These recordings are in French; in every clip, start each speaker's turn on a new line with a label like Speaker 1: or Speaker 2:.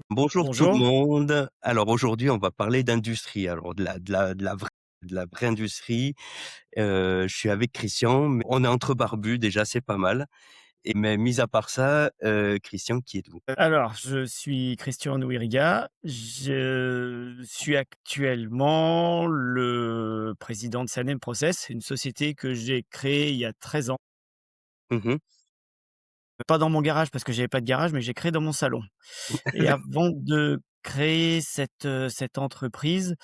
Speaker 1: Bonjour tout le
Speaker 2: Bonjour.
Speaker 1: monde. Alors aujourd'hui, on va parler d'industrie, alors de la vraie industrie. Je suis avec Christian, mais on est entre barbus déjà, c'est pas mal mais mis à part ça, Christian, qui êtes-vous?
Speaker 2: Alors, je suis Christian Nouiriga. Je suis actuellement le président de Sanem Process, une société que j'ai créée il y a 13 ans.
Speaker 1: Mmh.
Speaker 2: Pas dans mon garage parce que j'avais pas de garage, mais j'ai créé dans mon salon. Et avant de créer cette entreprise,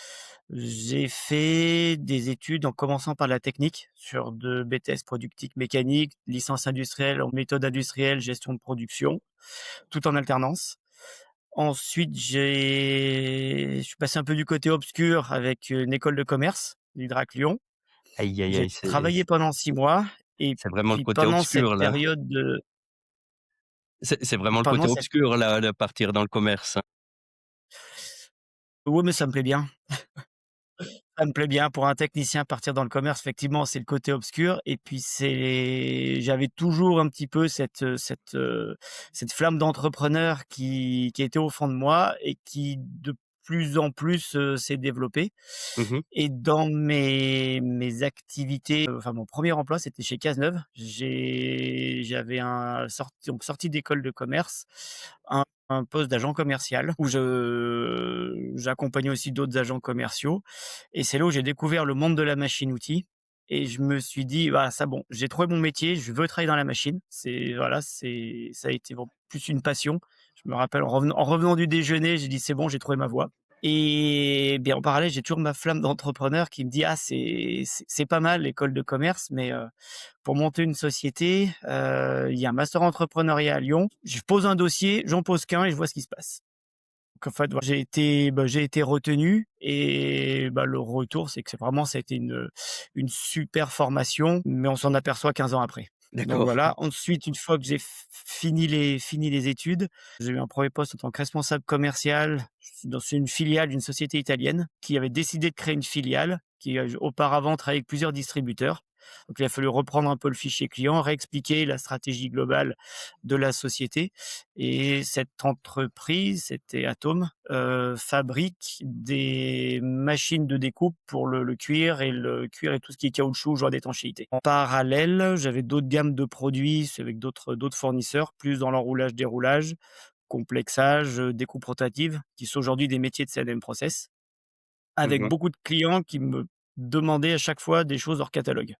Speaker 2: j'ai fait des études en commençant par la technique sur de BTS productique mécanique, licence industrielle en méthode industrielle, gestion de production, tout en alternance. Ensuite, je suis passé un peu du côté obscur avec une école de commerce, l'IDRAC Lyon.
Speaker 1: Aïe, aïe,
Speaker 2: J'ai
Speaker 1: aïe,
Speaker 2: travaillé pendant 6 mois et
Speaker 1: c'est vraiment le
Speaker 2: puis
Speaker 1: côté
Speaker 2: pendant cette
Speaker 1: obscur là.
Speaker 2: période de
Speaker 1: C'est vraiment le côté
Speaker 2: pendant cette
Speaker 1: obscur là, de partir dans le commerce.
Speaker 2: oui, mais ça me plaît bien. Ça me plaît bien pour un technicien partir dans le commerce, effectivement, c'est le côté obscur et puis j'avais toujours un petit peu cette flamme d'entrepreneur qui était au fond de moi et qui de plus en plus, s'est développée.
Speaker 1: Mmh.
Speaker 2: Et dans mes activités, enfin mon premier emploi, c'était chez Cazeneuve. J'avais sorti d'école de commerce, un poste d'agent commercial où j'accompagnais aussi d'autres agents commerciaux et c'est là où j'ai découvert le monde de la machine-outil et je me suis dit: «Bah, ça bon, j'ai trouvé mon métier, je veux travailler dans la machine». Ça a été plus une passion. Je me rappelle en revenant du déjeuner, j'ai dit: «C'est bon, j'ai trouvé ma voie». Et bien, en parallèle, j'ai toujours ma flamme d'entrepreneur qui me dit: «Ah, c'est pas mal l'école de commerce, mais pour monter une société, il y a un master entrepreneuriat à Lyon. Je pose un dossier, j'en pose qu'un et je vois ce qui se passe». Donc en fait, voilà, j'ai été retenu et bah, le retour, c'est que ça a été une super formation, mais on s'en aperçoit 15 ans après. Donc
Speaker 1: D'accord.
Speaker 2: voilà. Ensuite, une fois que j'ai fini les études, j'ai eu un premier poste en tant que responsable commercial dans une filiale d'une société italienne qui avait décidé de créer une filiale, qui, auparavant travaillait avec plusieurs distributeurs. Donc il a fallu reprendre un peu le fichier client, réexpliquer la stratégie globale de la société et cette entreprise, c'était Atome, fabrique des machines de découpe pour le cuir et tout ce qui est caoutchouc, joint d'étanchéité. En parallèle, j'avais d'autres gammes de produits, c'est avec d'autres fournisseurs, plus dans l'enroulage, déroulage, complexage, découpe rotative, qui sont aujourd'hui des métiers de CNM Process, avec
Speaker 1: Mmh.
Speaker 2: beaucoup de clients qui me demandaient à chaque fois des choses hors catalogue.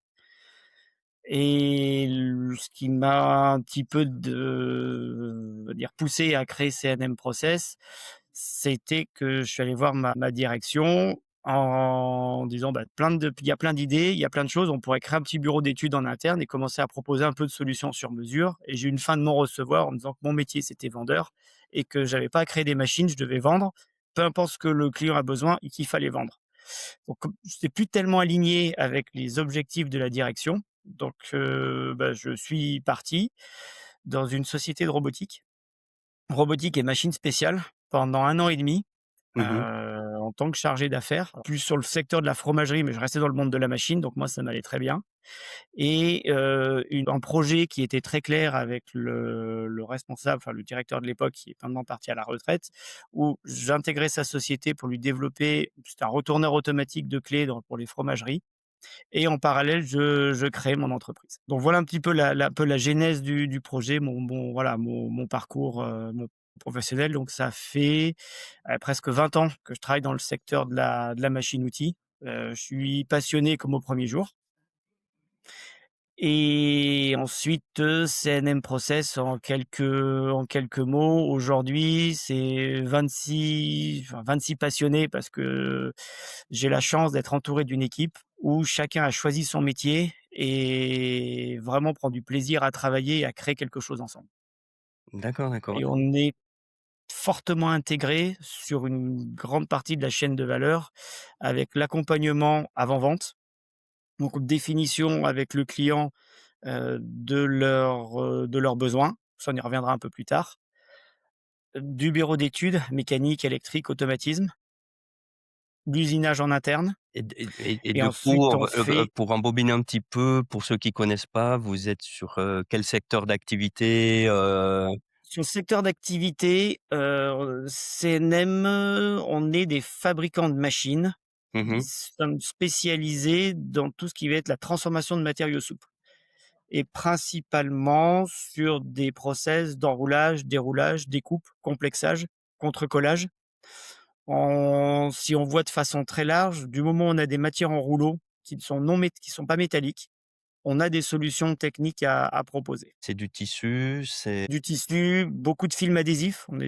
Speaker 2: Et ce qui m'a un petit peu on va dire poussé à créer CNM Process, c'était que je suis allé voir ma direction en disant: «Bah, il y a plein d'idées, il y a plein de choses, on pourrait créer un petit bureau d'études en interne et commencer à proposer un peu de solutions sur mesure». Et j'ai eu une fin de non-recevoir en me disant que mon métier, c'était vendeur et que j'avais pas à créer des machines, je devais vendre, peu importe ce que le client a besoin et qu'il fallait vendre. Donc comme j'étais plus tellement aligné avec les objectifs de la direction, donc bah, je suis parti dans une société de robotique et machines spéciales pendant 1 an et demi,
Speaker 1: Mmh.
Speaker 2: en tant que chargé d'affaires, plus sur le secteur de la fromagerie, mais je restais dans le monde de la machine, donc moi ça m'allait très bien. Et un projet qui était très clair avec le responsable, enfin le directeur de l'époque qui est maintenant parti à la retraite, où j'intégrais sa société pour lui développer c'était un retourneur automatique de clés pour les fromageries et en parallèle je créais mon entreprise. Donc voilà un petit peu la genèse du projet, mon parcours, mon professionnel. Donc ça fait, presque 20 ans que je travaille dans le secteur de la machine-outil. Je suis passionné comme au premier jour. Et ensuite, CNM Process en quelques mots, aujourd'hui, c'est 26 passionnés parce que j'ai la chance d'être entouré d'une équipe où chacun a choisi son métier et vraiment prend du plaisir à travailler et à créer quelque chose ensemble.
Speaker 1: D'accord, d'accord.
Speaker 2: Et on est fortement intégré sur une grande partie de la chaîne de valeur avec l'accompagnement avant-vente, donc définition avec le client de leurs besoins, ça on y reviendra un peu plus tard. Du bureau d'études, mécanique, électrique, automatisme, l'usinage en interne
Speaker 1: Et
Speaker 2: et
Speaker 1: du
Speaker 2: ensuite
Speaker 1: coup,
Speaker 2: on fait
Speaker 1: pour embobiner un petit peu, pour ceux qui connaissent pas, vous êtes sur, quel secteur d'activité?
Speaker 2: Sur le secteur d'activité, CNM, on est des fabricants de machines. Nous
Speaker 1: Mmh.
Speaker 2: sommes spécialisés dans tout ce qui va être la transformation de matériaux souples et principalement sur des process d'enroulage, déroulage, découpe, complexage, contre-collage. Si on voit de façon très large, du moment où on a des matières en rouleau qui sont pas métalliques, on a des solutions techniques à proposer.
Speaker 1: C'est du tissu, c'est
Speaker 2: Du tissu, beaucoup de films adhésifs. On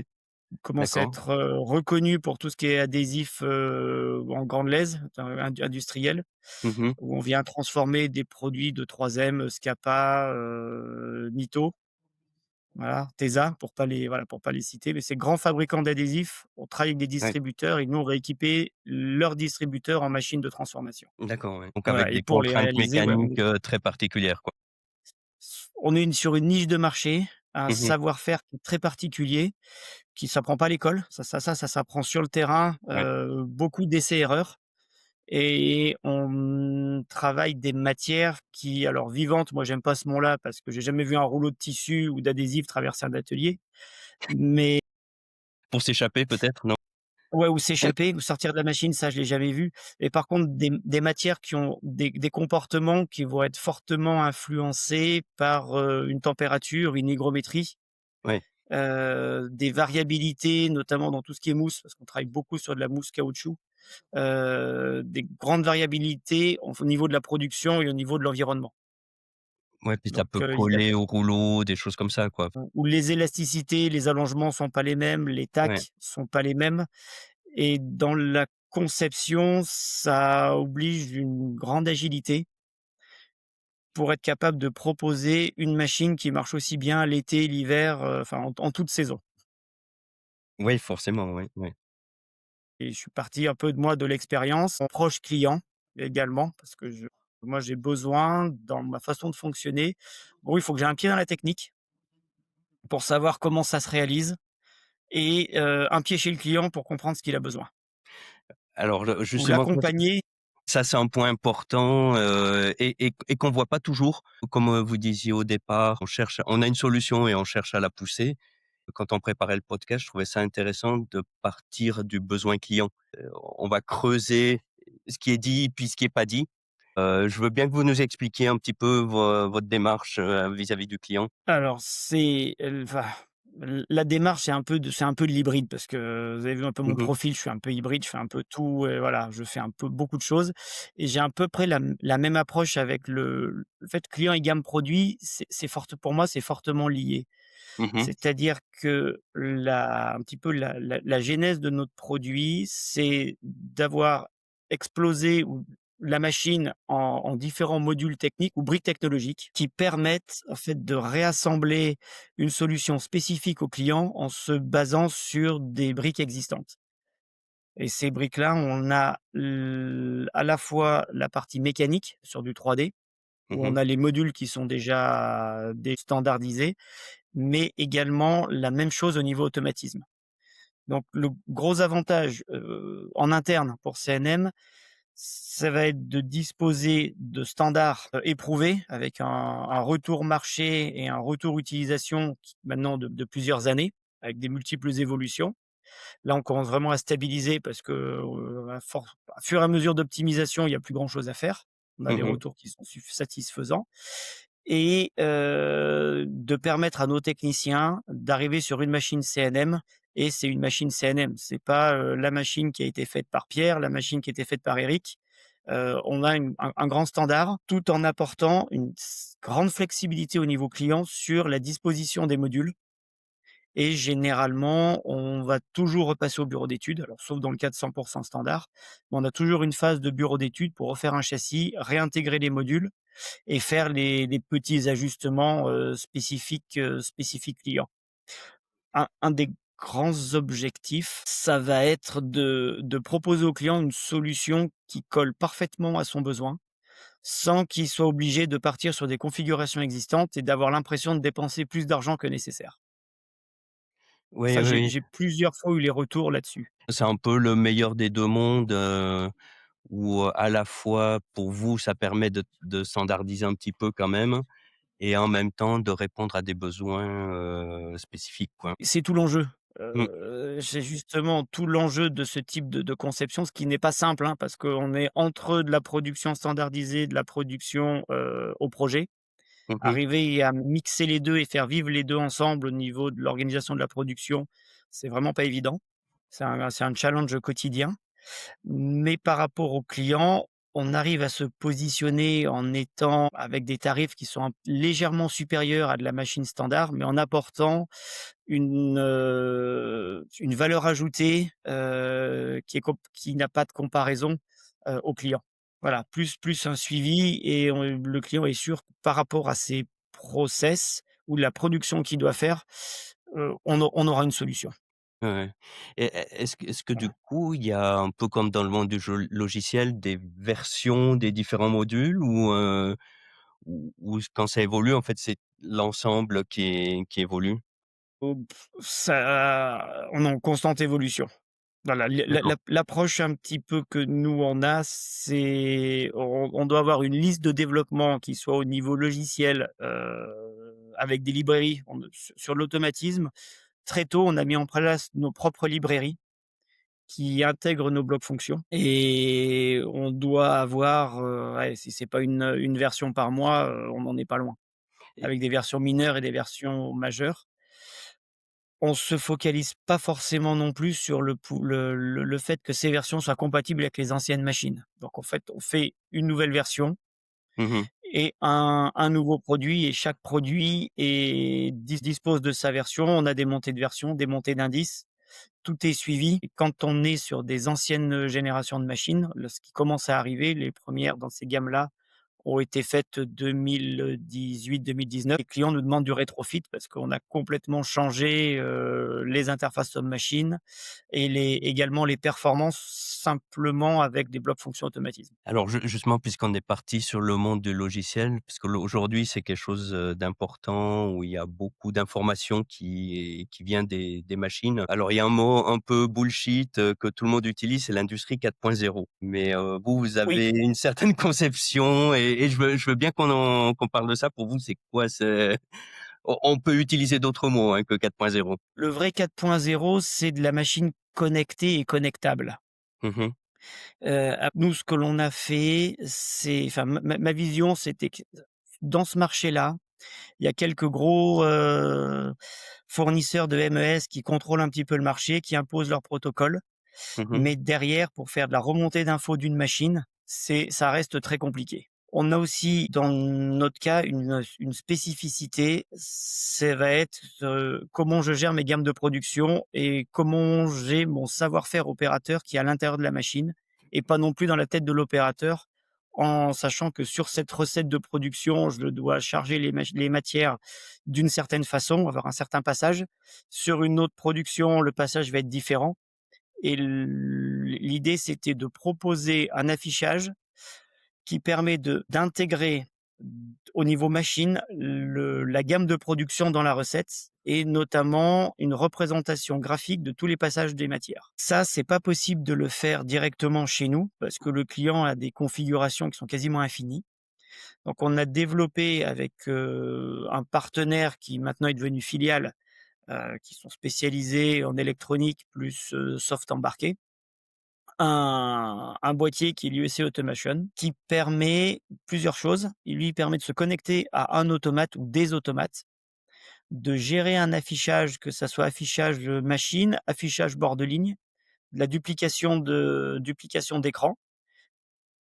Speaker 2: commence à
Speaker 1: d'accord.
Speaker 2: être, reconnus pour tout ce qui est adhésif, en grande lèse, industriel,
Speaker 1: Mmh.
Speaker 2: où on vient transformer des produits de 3M, Scapa, Nitto, voilà, Tesa pour pas les citer, mais ces grands fabricants d'adhésifs, on travaille avec des
Speaker 1: Ouais,
Speaker 2: distributeurs et nous on va équiper leurs distributeurs en machines de transformation.
Speaker 1: d'accord, ouais. Donc avec
Speaker 2: Voilà et
Speaker 1: des
Speaker 2: pour les
Speaker 1: contraintes
Speaker 2: réaliser, ouais,
Speaker 1: mécaniques, très particulières, quoi.
Speaker 2: on est sur une niche de marché, un
Speaker 1: Mmh.
Speaker 2: savoir-faire qui est très particulier, qui s'apprend pas à l'école. Ça s'apprend sur le terrain,
Speaker 1: Ouais,
Speaker 2: beaucoup d'essais-erreurs et on travaille des matières qui alors vivantes, moi j'aime pas ce mot-là parce que j'ai jamais vu un rouleau de tissu ou d'adhésif traverser un atelier, mais
Speaker 1: pour s'échapper peut-être, non?
Speaker 2: ouais, ou s'échapper ou sortir de la machine, ça je l'ai jamais vu. Et par contre des matières qui ont des comportements qui vont être fortement influencés par, une température, une hygrométrie,
Speaker 1: Ouais,
Speaker 2: des variabilités, notamment dans tout ce qui est mousse, parce qu'on travaille beaucoup sur de la mousse caoutchouc, des grandes variabilités au niveau de la production et au niveau de l'environnement.
Speaker 1: ouais, puis ça
Speaker 2: Donc,
Speaker 1: peut
Speaker 2: il y a
Speaker 1: coller au rouleau, des choses comme ça, quoi.
Speaker 2: où les élasticités, les allongements sont pas les mêmes, les
Speaker 1: Ouais,
Speaker 2: tacs sont pas les mêmes et dans la conception, ça oblige une grande agilité pour être capable de proposer une machine qui marche aussi bien l'été, l'hiver, enfin en toute saison.
Speaker 1: oui, forcément, ouais, ouais.
Speaker 2: Et je suis parti un peu de moi de l'expérience, en proche client également, parce que moi j'ai besoin dans ma façon de fonctionner, bon, il faut que j'ai un pied dans la technique pour savoir comment ça se réalise et un pied chez le client pour comprendre ce qu'il a besoin
Speaker 1: Alors,
Speaker 2: ou
Speaker 1: justement,
Speaker 2: l'accompagner.
Speaker 1: ça, c'est un point important, et qu'on voit pas toujours. Comme, vous disiez au départ, on a une solution et on cherche à la pousser. Quand on préparait le podcast, je trouvais ça intéressant de partir du besoin client. On va creuser ce qui est dit, puis ce qui est pas dit. Je veux bien que vous nous expliquiez un petit peu votre démarche, vis-à-vis du client.
Speaker 2: Alors enfin, la démarche c'est un peu de l'hybride parce que vous avez vu un peu mon
Speaker 1: Mmh.
Speaker 2: profil, je suis un peu hybride, je fais un peu tout et voilà, je fais un peu beaucoup de choses et j'ai à peu près la même approche avec le fait client et gamme produit, c'est forte pour moi, c'est fortement lié.
Speaker 1: Mmh.
Speaker 2: C'est-à-dire que un petit peu la genèse de notre produit, c'est d'avoir explosé ou la machine en différents modules techniques ou briques technologiques qui permettent en fait de réassembler une solution spécifique au client en se basant sur des briques existantes. Et ces briques-là, on a à la fois la partie mécanique sur du 3D, où on
Speaker 1: Mmh.
Speaker 2: a les modules qui sont déjà standardisés, mais également la même chose au niveau automatisme. Donc le gros avantage, en interne pour CNM, ça va être de disposer de standards, éprouvés avec un retour marché et un retour utilisation qui maintenant de plusieurs années, avec des multiples évolutions. Là, on commence vraiment à stabiliser parce que, à fur et à mesure d'optimisation, il y a plus grand chose à faire. On a des
Speaker 1: Mmh.
Speaker 2: retours qui sont satisfaisants et de permettre à nos techniciens d'arriver sur une machine CNM et c'est une machine CNM. C'est pas, la machine qui a été faite par Pierre, la machine qui a été faite par Eric. On a un grand standard, tout en apportant une grande flexibilité au niveau client sur la disposition des modules et généralement, on va toujours repasser au bureau d'études, alors sauf dans le cas de 100 standard, mais on a toujours une phase de bureau d'études pour refaire un châssis, réintégrer les modules et faire les petits ajustements, spécifiques clients. Un des grands objectifs, ça va être de proposer au client une solution qui colle parfaitement à son besoin, sans qu'il soit obligé de partir sur des configurations existantes et d'avoir l'impression de dépenser plus d'argent que nécessaire.
Speaker 1: Oui,
Speaker 2: Ça,
Speaker 1: oui, oui.
Speaker 2: j'ai plusieurs fois eu les retours là-dessus.
Speaker 1: C'est un peu le meilleur des 2 mondes, où, à la fois pour vous, ça permet de standardiser un petit peu quand même, et en même temps de répondre à des besoins, spécifiques, quoi.
Speaker 2: C'est tout l'enjeu.
Speaker 1: Mmh.
Speaker 2: C'est justement tout l'enjeu de ce type de conception, ce qui n'est pas simple, hein, parce qu'on est entre de la production standardisée, de la production, au projet.
Speaker 1: Mmh mh.
Speaker 2: Arriver à mixer les 2 et faire vivre les 2 ensemble au niveau de l'organisation de la production, c'est vraiment pas évident. C'est un challenge quotidien. Mais par rapport aux clients, on arrive à se positionner en étant avec des tarifs qui sont légèrement supérieurs à de la machine standard, mais en apportant une valeur ajoutée, qui n'a pas de comparaison, au client. Voilà, plus un suivi et le client est sûr que par rapport à ses process ou la production qu'il doit faire, on aura une solution.
Speaker 1: Ouais, ouais, et est-ce que du
Speaker 2: Voilà.
Speaker 1: coup, il y a un peu comme dans le monde du jeu logiciel, des versions des différents modules ou quand ça évolue, en fait, c'est l'ensemble qui évolue?
Speaker 2: On est en constante évolution. Voilà,
Speaker 1: D'accord.
Speaker 2: l'approche un petit peu que nous on a, c'est on doit avoir une liste de développement qui soit au niveau logiciel, avec des librairies. Sur l'automatisme, très tôt, on a mis en place nos propres librairies qui intègrent nos blocs fonctions et on doit avoir, ouais, si c'est pas une version par mois, on n'en est pas loin,
Speaker 1: Et
Speaker 2: avec des versions mineures et des versions majeures. On se focalise pas forcément non plus sur le fait que ces versions soient compatibles avec les anciennes machines. Donc en fait, on fait une nouvelle version
Speaker 1: mmh mh.
Speaker 2: et un nouveau produit et chaque produit dispose de sa version. On a des montées de version, des montées d'indices, tout est suivi et quand on est sur des anciennes, générations de machines, ce qui commence à arriver, les premières dans ces gammes-là ont été faites 2018-2019. Les clients nous demandent du rétrofit parce qu'on a complètement changé, les interfaces homme-machine et également les performances simplement avec des blocs fonction automatisme.
Speaker 1: Alors justement, puisqu'on est parti sur le monde du logiciel, parce que aujourd'hui, c'est quelque chose, d'important où il y a beaucoup d'informations qui vient des machines. Alors il y a un mot un peu bullshit, que tout le monde utilise, c'est l'industrie 4.0. Mais, vous
Speaker 2: Oui,
Speaker 1: avez une certaine conception et je veux bien qu'on parle de ça. Pour vous, c'est quoi? On peut utiliser d'autres mots, hein, que 4.0.
Speaker 2: le vrai 4.0, c'est de la machine connectée et connectable.
Speaker 1: Mmh mh.
Speaker 2: Nous, ce que l'on a fait, c'est enfin ma vision, c'était que dans ce marché-là, il y a quelques gros, fournisseurs de MES qui contrôlent un petit peu le marché, qui imposent leurs protocoles.
Speaker 1: Mmh.
Speaker 2: Mais derrière, pour faire de la remontée d'infos d'une machine, ça reste très compliqué. On a aussi, dans notre cas, une spécificité, ça va être, comment je gère mes gammes de production et comment j'ai mon savoir-faire opérateur qui est à l'intérieur de la machine et pas non plus dans la tête de l'opérateur, en sachant que sur cette recette de production, je dois charger les matières d'une certaine façon, avoir un certain passage. Sur une autre production, le passage va être différent et l'idée, c'était de proposer un affichage qui permet d'intégrer au niveau machine la gamme de production dans la recette et notamment une représentation graphique de tous les passages des matières. Ça, c'est pas possible de le faire directement chez nous parce que le client a des configurations qui sont quasiment infinies. Donc on a développé avec, un partenaire qui maintenant est devenu filiale, qui sont spécialisés en électronique plus, soft embarqué, un boîtier qui est l'UEC Automation, qui permet plusieurs choses. Il lui permet de se connecter à un automate ou des automates, de gérer un affichage, que ça soit affichage, machine, affichage bord de ligne, de la duplication d'écran,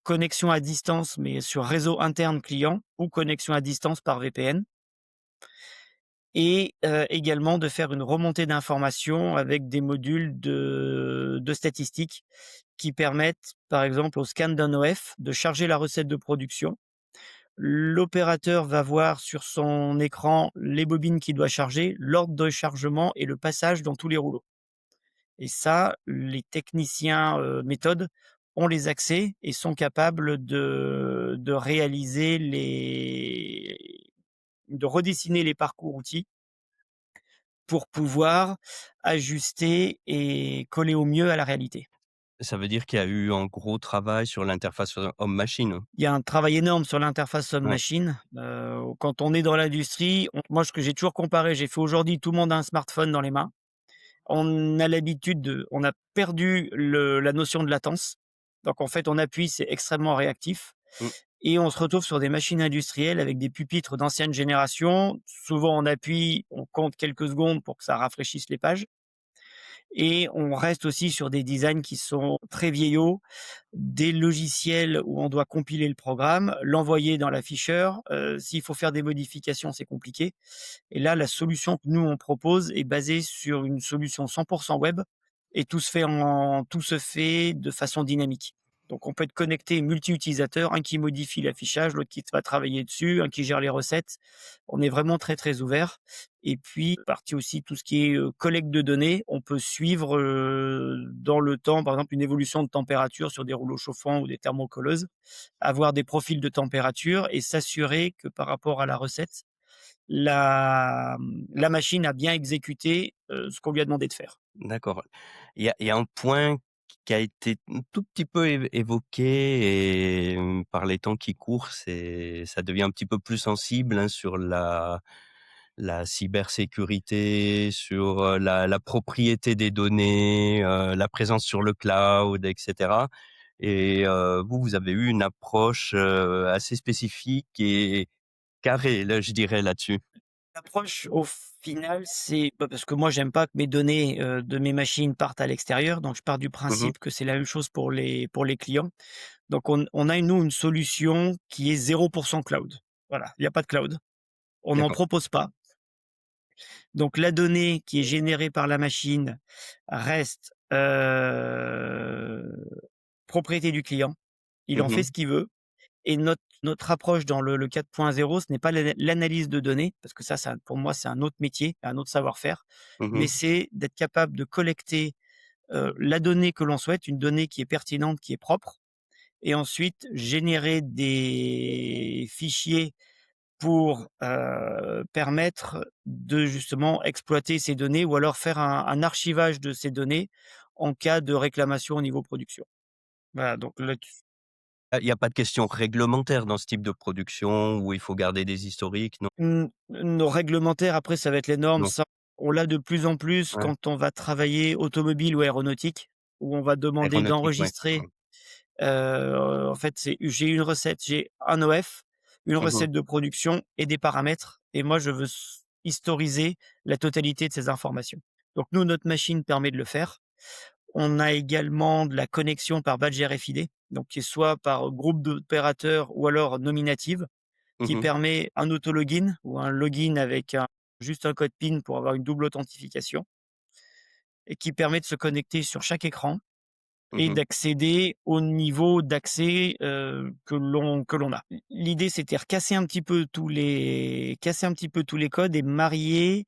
Speaker 2: connexion à distance, mais sur réseau interne client ou connexion à distance par VPN et également de faire une remontée d'informations avec des modules de statistiques qui permettent, par exemple, au scan d'un OF de charger la recette de production. L'opérateur va voir sur son écran les bobines qu'il doit charger, l'ordre de chargement et le passage dans tous les rouleaux. Et ça, les techniciens, méthode ont les accès et sont capables de réaliser de redessiner les parcours outils pour pouvoir ajuster et coller au mieux à la réalité.
Speaker 1: Ça veut dire qu'il y a eu un gros travail sur l'interface, homme-machine?
Speaker 2: Il y a un travail énorme sur l'interface
Speaker 1: Ouais.
Speaker 2: homme-machine. Quand on est dans l'industrie, moi, ce que j'ai toujours comparé, j'ai fait aujourd'hui, tout le monde a un smartphone dans les mains. On a perdu la notion de latence. Donc en fait, on appuie, c'est extrêmement réactif
Speaker 1: Mmh.
Speaker 2: et on se retrouve sur des machines industrielles avec des pupitres d'ancienne génération. Souvent, on appuie, on compte quelques secondes pour que ça rafraîchisse les pages et on reste aussi sur des designs qui sont très vieillots, des logiciels où on doit compiler le programme, l'envoyer dans l'afficheur. S'il faut faire des modifications, c'est compliqué. Et là, la solution que nous, on propose est basée sur une solution 100% web et tout se fait de façon dynamique. Donc, on peut être connecté multi-utilisateurs, un qui modifie l'affichage, l'autre qui va travailler dessus, un qui gère les recettes. On est vraiment très, très ouvert. Et puis, partie aussi tout ce qui est collecte de données, on peut suivre dans le temps, par exemple, une évolution de température sur des rouleaux chauffants ou des thermocolleuses, avoir des profils de température et s'assurer que par rapport à la recette, la machine a bien exécuté, ce qu'on lui a demandé de faire.
Speaker 1: D'accord. Il y a un point qui a été un tout petit peu évoqué par les temps qui courent, c'est ça devient un petit peu plus sensible, hein, sur la cybersécurité, sur, la propriété des données, la présence sur le cloud et cetera et vous avez eu une approche, assez spécifique et carrée, là, je dirais là-dessus.
Speaker 2: L'approche au final, c'est bah, parce que moi j'aime pas que mes données, de mes machines partent à l'extérieur, donc je pars du
Speaker 1: Mmh mh.
Speaker 2: principe que c'est la même chose pour les clients. Donc on a nous une solution qui est 0% cloud. Voilà, il y a pas de cloud. On n'en
Speaker 1: D'accord.
Speaker 2: propose pas. Donc la donnée qui est générée par la machine reste, propriété du client. Il en
Speaker 1: Mmh
Speaker 2: fait
Speaker 1: mh.
Speaker 2: ce qu'il veut. Et notre approche dans le 4.0, ce n'est pas l'analyse de données, parce que ça pour moi, c'est un autre métier, un autre savoir-faire,
Speaker 1: Mmh
Speaker 2: mais
Speaker 1: mh.
Speaker 2: c'est d'être capable de collecter, la donnée que l'on souhaite, une donnée qui est pertinente, qui est propre et ensuite générer des fichiers pour, permettre de justement exploiter ces données ou alors faire un archivage de ces données en cas de réclamation au niveau production. Voilà, donc là
Speaker 1: Ah, il y a pas de question réglementaire dans ce type de production où il faut garder des historiques, non?
Speaker 2: Nos réglementaires, après, ça va être les normes.
Speaker 1: Non?
Speaker 2: Ça, on l'a de plus en plus
Speaker 1: Ouais.
Speaker 2: quand on va travailler automobile ou aéronautique, où on va demander
Speaker 1: Aéronautique, ouais.
Speaker 2: d'enregistrer,
Speaker 1: Mmh.
Speaker 2: en fait, j'ai une recette, j'ai un OF, une
Speaker 1: Mmh mh.
Speaker 2: recette de production et des paramètres et moi, je veux historiser la totalité de ces informations. Donc nous, notre machine permet de le faire. On a également de la connexion par badge RFID, donc qui est soit par groupe d'opérateurs ou alors nominative
Speaker 1: Mmh
Speaker 2: qui
Speaker 1: mh.
Speaker 2: permet un auto-login ou un login avec juste un code PIN pour avoir une double authentification et qui permet de se connecter sur chaque écran
Speaker 1: Mmh
Speaker 2: et
Speaker 1: mh.
Speaker 2: d'accéder au niveau d'accès, que l'on a. L'idée, c'était recasser un petit peu casser un petit peu tous les codes et marier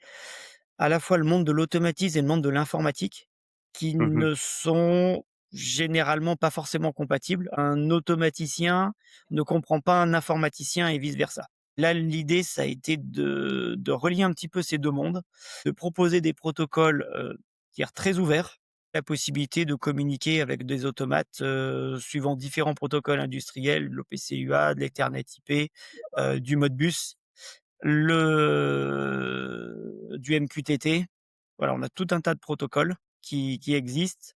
Speaker 2: à la fois le monde de l'automatisme et le monde de l'informatique qui
Speaker 1: Mmh mh.
Speaker 2: ne sont généralement pas forcément compatibles. Un automaticien ne comprend pas un informaticien et vice versa. Là, l'idée, ça a été de relier un petit peu ces 2 mondes, de proposer des protocoles, dire très ouverts, la possibilité de communiquer avec des automates, suivant différents protocoles industriels, de l'OPC-UA, de l'Ethernet IP, du Modbus, du MQTT. Voilà, on a tout un tas de protocoles qui existent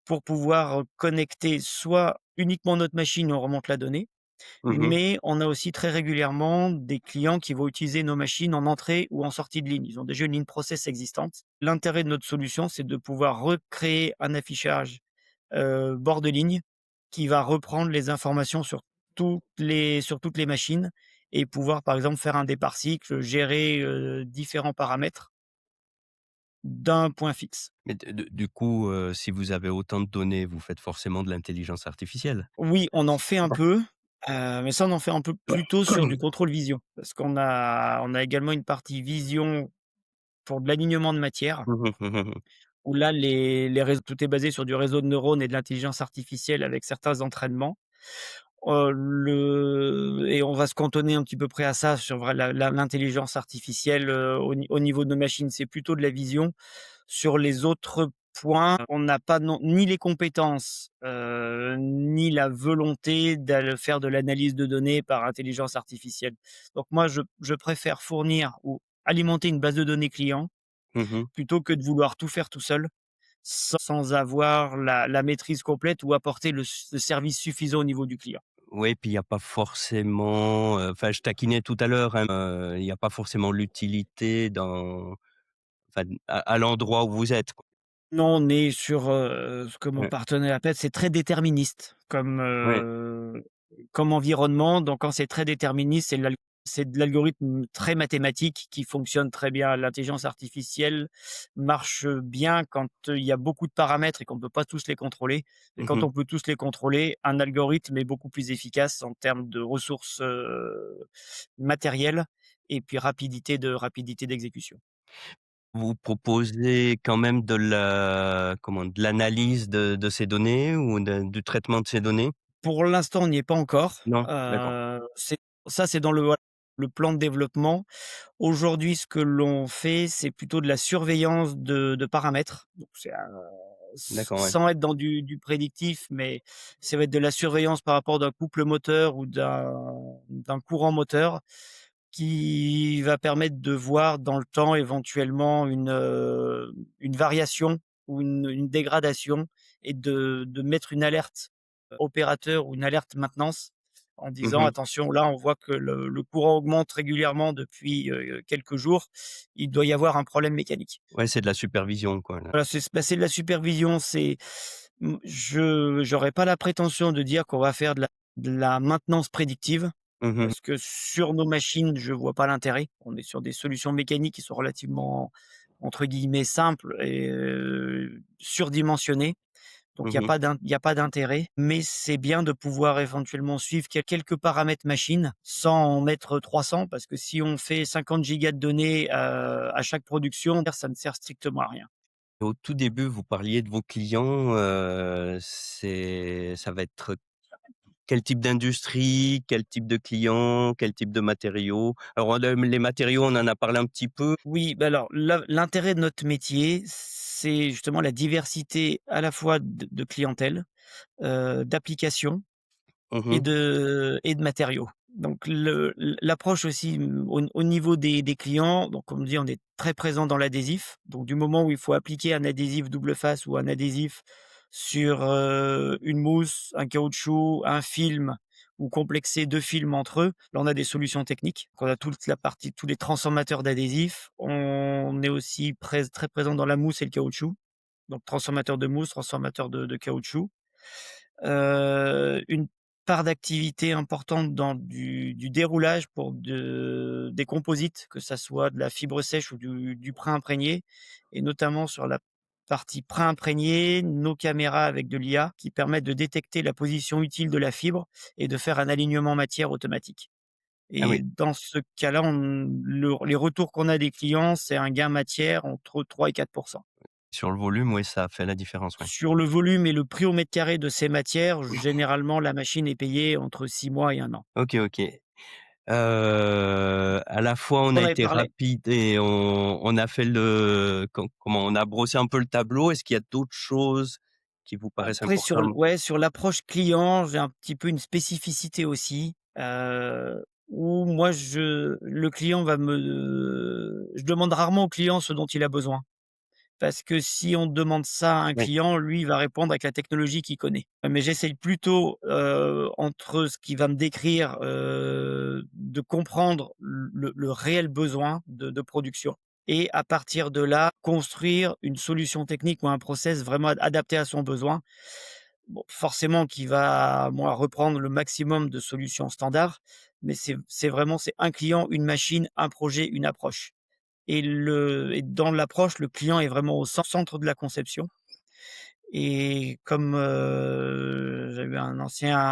Speaker 2: pour pouvoir, connecter soit uniquement notre machine, on remonte la donnée,
Speaker 1: Mmh mh.
Speaker 2: mais on a aussi très régulièrement des clients qui vont utiliser nos machines en entrée ou en sortie de ligne. Ils ont déjà une ligne process existante. L'intérêt de notre solution, c'est de pouvoir recréer un affichage, bord de ligne qui va reprendre les informations sur toutes les machines et pouvoir, par exemple, faire un départ cycle, gérer, différents paramètres d'un point fixe.
Speaker 1: Mais du coup, si vous avez autant de données, vous faites forcément de l'intelligence artificielle?
Speaker 2: Oui, on en fait un peu, mais ça, on en fait un peu plutôt sur du contrôle vision. Parce qu'on a également une partie vision pour de l'alignement de matière,
Speaker 1: Mmh mh. Mmh mh.
Speaker 2: où là, les réseaux tout est basé sur du réseau de neurones et de l'intelligence artificielle avec certains entraînements. Le et on va se cantonner un petit peu près à ça sur vrai l'intelligence artificielle, au niveau de nos machines. C'est plutôt de la vision. Sur les autres point, on n'a pas non ni les compétences, ni la volonté d'aller faire de l'analyse de données par intelligence artificielle. Donc moi, je préfère fournir ou alimenter une base de données client
Speaker 1: Mmh.
Speaker 2: plutôt que de vouloir tout faire tout seul, sans avoir la maîtrise complète ou apporter le service suffisant au niveau du client.
Speaker 1: Ouais, puis il y a pas forcément, enfin je taquinais tout à l'heure, hein, il y a pas forcément l'utilité dans enfin à l'endroit où vous êtes, quoi.
Speaker 2: Non, on est sur, ce que mon
Speaker 1: Ouais,
Speaker 2: partenaire appelle, c'est très déterministe
Speaker 1: ouais.
Speaker 2: comme environnement. Donc quand c'est très déterministe, c'est de l'algorithme très mathématique qui fonctionne très bien. L'intelligence artificielle marche bien quand, il y a beaucoup de paramètres et qu'on ne peut pas tous les contrôler. Et quand
Speaker 1: Mmh.
Speaker 2: on peut tous les contrôler, un algorithme est beaucoup plus efficace en termes de ressources, matérielles et puis rapidité d'exécution.
Speaker 1: Vous proposez quand même de l'analyse de ces données ou du traitement de ces données?
Speaker 2: Pour l'instant, on n'y est pas encore.
Speaker 1: Non? D'accord,
Speaker 2: C'est dans le plan de développement. Aujourd'hui, ce que l'on fait, c'est plutôt de la surveillance de paramètres. Donc c'est un
Speaker 1: d'accord, ouais.
Speaker 2: sans être dans du prédictif, mais ça va être de la surveillance par rapport d'un couple moteur ou d'un courant moteur qui va permettre de voir dans le temps éventuellement une variation ou une dégradation et de mettre une alerte opérateur ou une alerte maintenance en disant:
Speaker 1: Mmh.
Speaker 2: «Attention, là, on voit que le courant augmente régulièrement depuis, quelques jours, il doit y avoir un problème mécanique».
Speaker 1: Ouais, c'est de la supervision, quoi, là.
Speaker 2: Voilà, c'est de la supervision, je j'aurais pas la prétention de dire qu'on va faire de la maintenance prédictive,
Speaker 1: Mmh.
Speaker 2: parce que sur nos machines, je vois pas l'intérêt. On est sur des solutions mécaniques qui sont relativement, entre guillemets, «simples» et surdimensionnées. Donc
Speaker 1: Mmh.
Speaker 2: il y a pas d'intérêt, mais c'est bien de pouvoir éventuellement suivre quelques paramètres machine sans en mettre 300 parce que si on fait 50 gigas de données, à chaque production, ça ne sert strictement à rien.
Speaker 1: Au tout début, vous parliez de vos clients, ça va être quel type d'industrie? Quel type de clients? Quel type de matériaux? Alors, les matériaux, on en a parlé un petit peu.
Speaker 2: Oui, bah, alors l'intérêt de notre métier, c'est justement la diversité à la fois de clientèle, d'applications
Speaker 1: Mmh.
Speaker 2: et de matériaux. Donc l'approche aussi, au niveau des clients, donc comme dit, on est très présent dans l'adhésif. Donc du moment où il faut appliquer un adhésif double face ou un adhésif sur, une mousse, un caoutchouc, un film ou complexer 2 films entre eux, là on a des solutions techniques. On a toute la partie tous les transformateurs d'adhésifs. On est aussi très présent dans la mousse et le caoutchouc. Donc transformateur de mousse, transformateur de caoutchouc. Une part d'activité importante dans du déroulage pour des composites, que ça soit de la fibre sèche ou du pré-imprégné et notamment sur la partie pré-imprégné, nos caméras avec de l'IA qui permettent de détecter la position utile de la fibre et de faire un alignement matière automatique.
Speaker 1: Ah
Speaker 2: Et
Speaker 1: oui,
Speaker 2: dans ce cas-là, les retours qu'on a des clients, c'est un gain matière entre 3 et 4.
Speaker 1: sur le volume, oui, ça fait la différence, ouais.
Speaker 2: Sur le volume et le prix au mètre carré de ces matières, généralement, la machine est payée entre 6 mois et 1 an.
Speaker 1: OK, OK. À la fois, on
Speaker 2: On
Speaker 1: a
Speaker 2: avait
Speaker 1: été
Speaker 2: parlé
Speaker 1: rapide et on a fait comment on a brossé un peu le tableau. Est-ce qu'il y a d'autres choses qui vous paraissent
Speaker 2: après
Speaker 1: importantes?
Speaker 2: sur l'approche client, j'ai un petit peu une spécificité aussi, où moi le client je demande rarement au client ce dont il a besoin. Parce que si on demande ça à un
Speaker 1: Oui,
Speaker 2: client, lui, il va répondre avec la technologie qu'il connaît. Mais j'essaye plutôt, entre ce qu'il va me décrire, de comprendre le réel besoin de production et à partir de là, construire une solution technique ou un process vraiment adapté à son besoin. Bon, forcément qui va, moi, reprendre le maximum de solutions standards, mais c'est vraiment c'est un client, une machine, un projet, une approche. Et dans l'approche, le client est vraiment au centre de la conception et comme, j'ai eu un ancien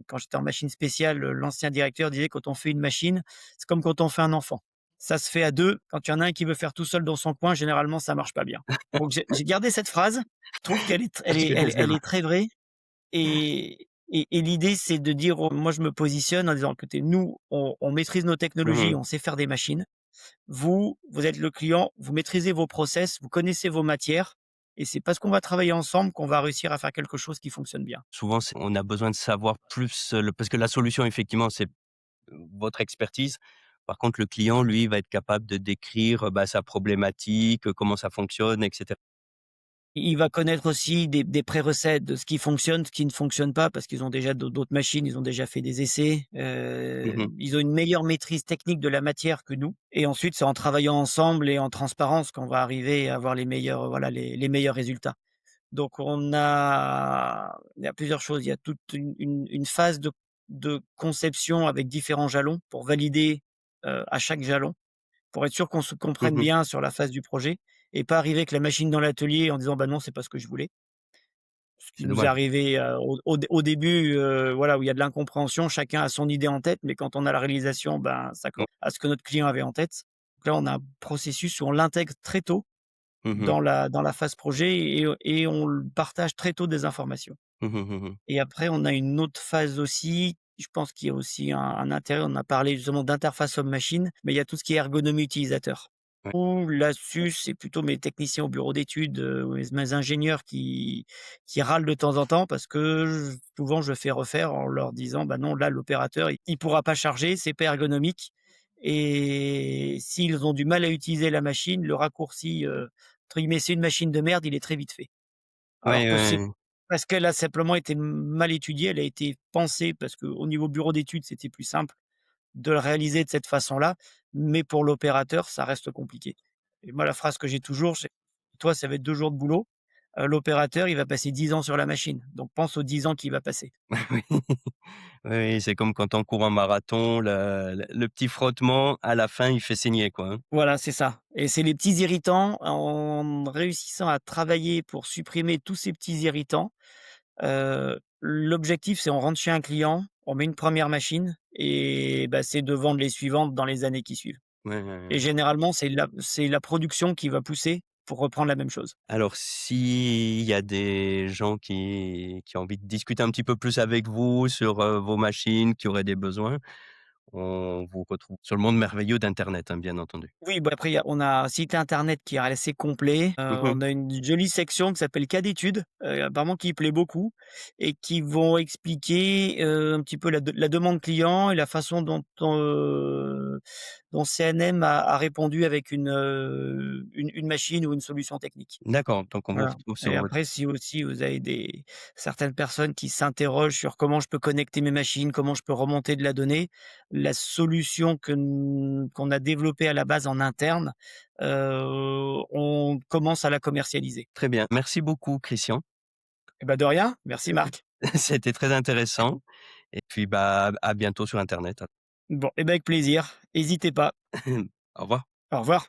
Speaker 2: quand j'étais en machine spéciale, l'ancien directeur disait: «Quand on fait une machine, c'est comme quand on fait un enfant. Ça se fait à 2. Quand il y en a un qui veut faire tout seul dans son coin, généralement ça marche pas bien». Donc j'ai gardé cette phrase. Je trouve qu'elle est tr elle est elle
Speaker 1: c'est
Speaker 2: elle
Speaker 1: vrai.
Speaker 2: est très vraie et l'idée, c'est de dire, moi je me positionne en disant: «Écoutez, nous, on maîtrise nos technologies,
Speaker 1: Mmh.
Speaker 2: on sait faire des machines. Vous êtes le client, vous maîtrisez vos process, vous connaissez vos matières et c'est parce qu'on va travailler ensemble qu'on va réussir à faire quelque chose qui fonctionne bien.
Speaker 1: Souvent, c'est on a besoin de savoir plus, le parce que la solution effectivement, c'est votre expertise. Par contre, le client, lui, va être capable de décrire, bah, sa problématique, comment ça fonctionne et cetera.
Speaker 2: Il va connaître aussi des pré-recettes de ce qui fonctionne, ce qui ne fonctionne pas parce qu'ils ont déjà d'autres machines, ils ont déjà fait des essais,
Speaker 1: Mmh mh.
Speaker 2: ils ont une meilleure maîtrise technique de la matière que nous et ensuite c'est en travaillant ensemble et en transparence qu'on va arriver à avoir les meilleurs, voilà, les meilleurs résultats. Donc il y a plusieurs choses. Il y a toute une phase de conception avec différents jalons pour valider, à chaque jalon, pour être sûr qu'on se comprenne
Speaker 1: Mmh.
Speaker 2: bien sur la phase du projet et pas arriver avec la machine dans l'atelier en disant: «Bah, non, c'est pas ce que je voulais». Ce qui
Speaker 1: C'est
Speaker 2: nous est
Speaker 1: dommage.
Speaker 2: arrivé, au début, voilà, où il y a de l'incompréhension, chacun a son idée en tête, mais quand on a la réalisation, ben, ça
Speaker 1: Mmh.
Speaker 2: correspond à ce que notre client avait en tête. Donc là, on a un processus où on l'intègre très tôt
Speaker 1: Mmh mh.
Speaker 2: dans la phase projet et on le partage très tôt des informations.
Speaker 1: Mmh mh, mmh mh.
Speaker 2: Et après, on a une autre phase aussi, je pense qu'il y a aussi un intérêt, on a parlé justement d'interface homme-machine, mais il y a tout ce qui est ergonomie utilisateur.
Speaker 1: Ouais.
Speaker 2: Où là-dessus, c'est plutôt mes techniciens au bureau d'études, ou mes ingénieurs qui râlent de temps en temps parce que souvent je fais refaire en leur disant: «Bah non, là l'opérateur, il pourra pas charger, c'est pas ergonomique» et s'ils ont du mal à utiliser la machine, le raccourci, entre guillemets, «c'est une machine de merde», il est très vite fait. Alors
Speaker 1: Ouais,
Speaker 2: que c'est
Speaker 1: ouais,
Speaker 2: parce qu'elle a simplement été mal étudiée, elle a été pensée parce qu'au niveau bureau d'études, c'était plus simple de le réaliser de cette façon-là, mais pour l'opérateur, ça reste compliqué. Et moi, la phrase que j'ai toujours, c'est: «Toi, ça va être 2 jours de boulot, l'opérateur, il va passer 10 ans sur la machine, donc pense aux 10 ans qu'il va passer».
Speaker 1: oui. Oui, oui, c'est comme quand on court un marathon, le petit frottement à la fin, il fait saigner, quoi, hein.
Speaker 2: Voilà, c'est ça et c'est les petits irritants, en réussissant à travailler pour supprimer tous ces petits irritants. L'objectif, c'est on rentre chez un client, on met une première machine et bah, c'est de vendre les suivantes dans les années qui suivent
Speaker 1: Ouais, ouais,
Speaker 2: et
Speaker 1: ouais.
Speaker 2: généralement, c'est la production qui va pousser pour reprendre la même chose.
Speaker 1: Alors s'il y a des gens qui ont envie de discuter un petit peu plus avec vous sur, vos machines, qui auraient des besoins, on vous retrouve sur le monde merveilleux d'internet, hein, bien entendu.
Speaker 2: Oui, bah, après on a un site internet qui est assez complet,
Speaker 1: Mmh mh.
Speaker 2: on a une jolie section qui s'appelle «Cas d'études», apparemment qui plaît beaucoup et qui vont expliquer, un petit peu la demande client et la façon dont CNM a répondu avec une machine ou une solution technique.
Speaker 1: D'accord, donc on vous
Speaker 2: Voilà
Speaker 1: retrouve sur
Speaker 2: et
Speaker 1: votre
Speaker 2: après si aussi vous avez certaines personnes qui s'interrogent sur comment je peux connecter mes machines, comment je peux remonter de la donnée, la solution qu'on a développée à la base en interne, on commence à la commercialiser.
Speaker 1: très bien. Merci beaucoup Christian.
Speaker 2: Et bah, de rien, merci Marc.
Speaker 1: C'était très intéressant et puis, bah, à bientôt sur internet.
Speaker 2: Bon et bah, avec plaisir, hésitez pas.
Speaker 1: Au revoir.
Speaker 2: Au revoir.